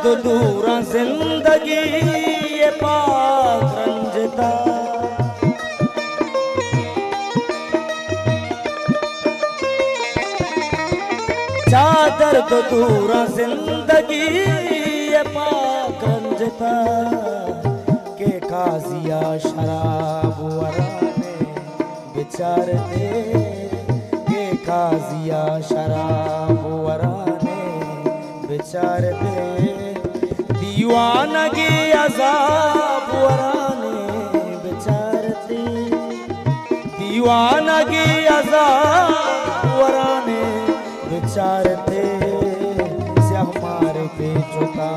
दर्द दूरा जिंदगी ये पाक रंजता। चादर तो दूरा जिंदगी ये पाक रंजता के काजिया शराब वराने बेचारते के काजिया शराब वराने बेचारते दीवानगी अज़ाब वराने बेचारते दीवानगी अज़ाब वराने बेचारते से हमारे पे चुका